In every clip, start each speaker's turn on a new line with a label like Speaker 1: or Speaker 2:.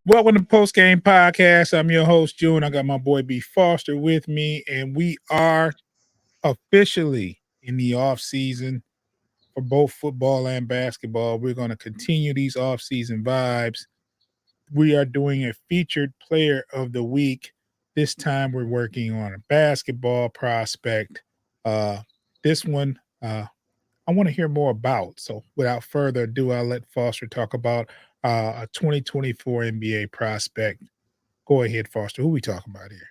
Speaker 1: Welcome to Post Game Podcast. I'm your host, June. I got my boy B Foster with me, and we are officially in the off season for both football and basketball. We're going to continue these off season vibes. We are doing a featured player of the week. This time we're working on a basketball prospect. This one I want to hear more about. So without further ado, I'll let Foster talk about a 2024 NBA prospect. Go ahead, Foster. Who we talking about here?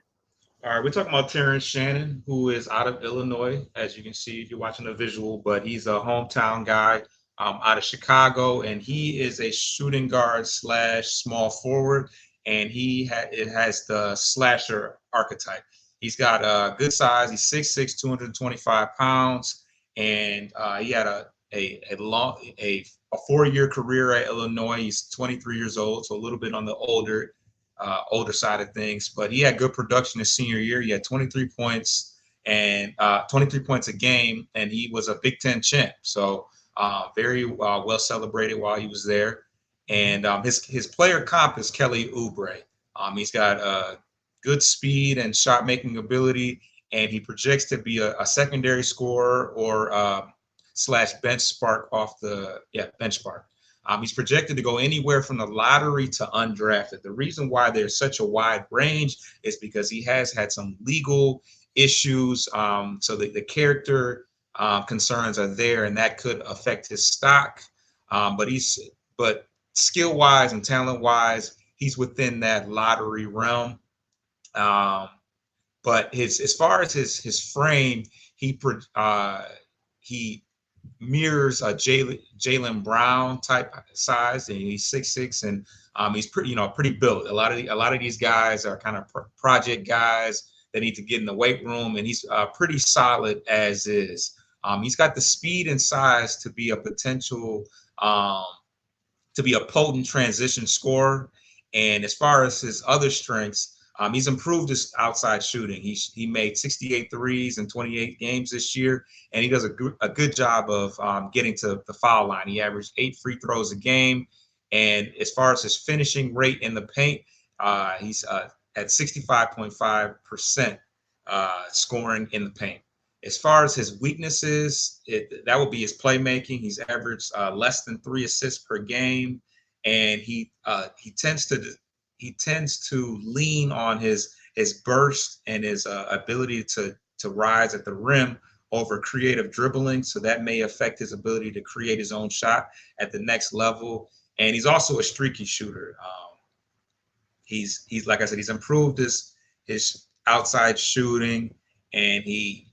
Speaker 2: All right, we're talking about Terrence Shannon, who is out of Illinois, as you can see if you're watching the visual, but he's a hometown guy out of Chicago, and he is a shooting guard slash small forward, and it has the slasher archetype. He's got a good size. He's 6'6", 225 pounds, and he had a 4-year career at Illinois. He's 23 years old, so a little bit on the older side of things, but he had good production his senior year. He had 23 points and 23 points a game, and he was a Big Ten champ. So very well celebrated while he was there. And his player comp is Kelly Oubre. He's got good speed and shot making ability, and he projects to be a secondary scorer or slash bench spark bench spark. He's projected to go anywhere from the lottery to undrafted. The reason why there's such a wide range is because he has had some legal issues. So the character concerns are there, and that could affect his stock. But skill-wise and talent-wise, he's within that lottery realm. But as far as his frame, he mirrors a Jaylen Brown type size, and he's 6'6", and he's pretty built. A lot of these guys are kind of project guys that need to get in the weight room, and he's pretty solid as is. He's got the speed and size to be a potential to be a potent transition scorer. And as far as his other strengths, he's improved his outside shooting. He made 68 threes in 28 games this year, and he does a good job of getting to the foul line. He averaged 8 free throws a game. And as far as his finishing rate in the paint, he's at 65.5% scoring in the paint. As far as his weaknesses, that would be his playmaking. He's averaged less than 3 assists per game, and he tends to lean on his burst and his ability to rise at the rim over creative dribbling. So that may affect his ability to create his own shot at the next level. And he's also a streaky shooter. He's like I said, he's improved his outside shooting, and he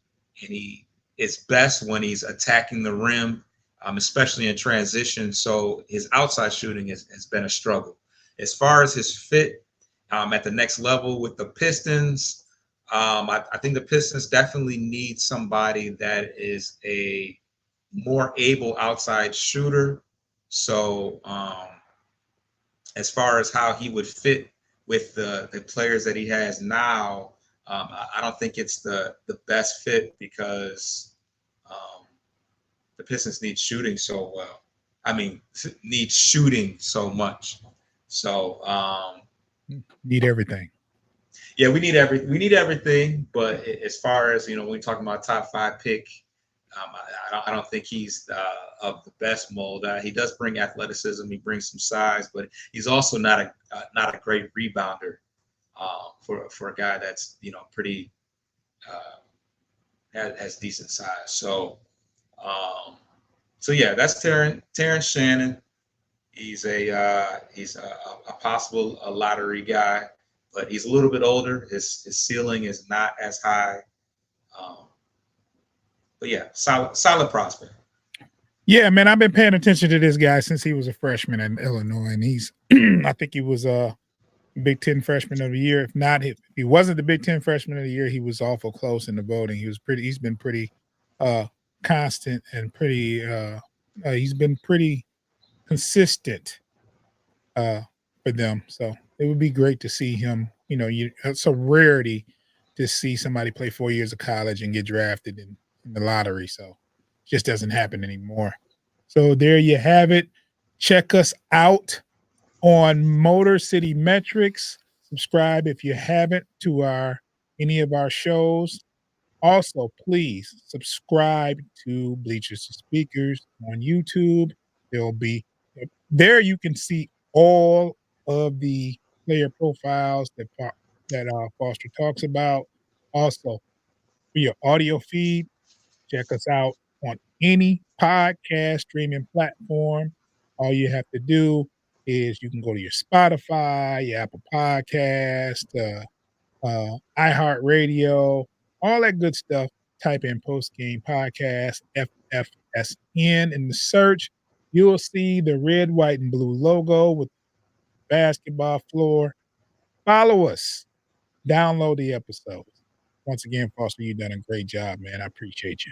Speaker 2: is best when he's attacking the rim, especially in transition. So his outside shooting has been a struggle. As far as his fit at the next level with the Pistons, I think the Pistons definitely need somebody that is a more able outside shooter. So as far as how he would fit with the players that he has now, I don't think it's the best fit because the Pistons need shooting so well. Need shooting so much. So
Speaker 1: need everything.
Speaker 2: Yeah, we need everything. But as far as when we're talking about top 5 pick, I don't think he's of the best mold. He does bring athleticism. He brings some size, but he's also not a great rebounder for a guy that's pretty has decent size. So yeah, that's Terrence Shannon. He's a possible lottery guy, but he's a little bit older. His ceiling is not as high. But yeah, solid prospect.
Speaker 1: Yeah, man, I've been paying attention to this guy since he was a freshman in Illinois, and he's I think he was Big Ten Freshman of the Year. If not, if he wasn't the Big Ten Freshman of the Year, he was awful close in the voting. He's been pretty uh constant and pretty he's been pretty consistent uh for them. So it would be great to see him. It's a rarity to see somebody play 4 years of college and get drafted in the lottery. So it just doesn't happen anymore. So there you have it. Check us out on Motor City Metrics. Subscribe if you haven't to our any of our shows. Also, please subscribe to Bleachers to Speakers on YouTube. There'll be there you can see all of the player profiles that Foster talks about. Also, for your audio feed, check us out on any podcast streaming platform. All you have to do is you can go to your Spotify, your Apple Podcast, iHeartRadio, all that good stuff. Type in Post Game Podcast FFSN in the search. You will see the red, white, and blue logo with the basketball floor. Follow us. Download the episodes. Once again, Foster, you've done a great job, man. I appreciate you.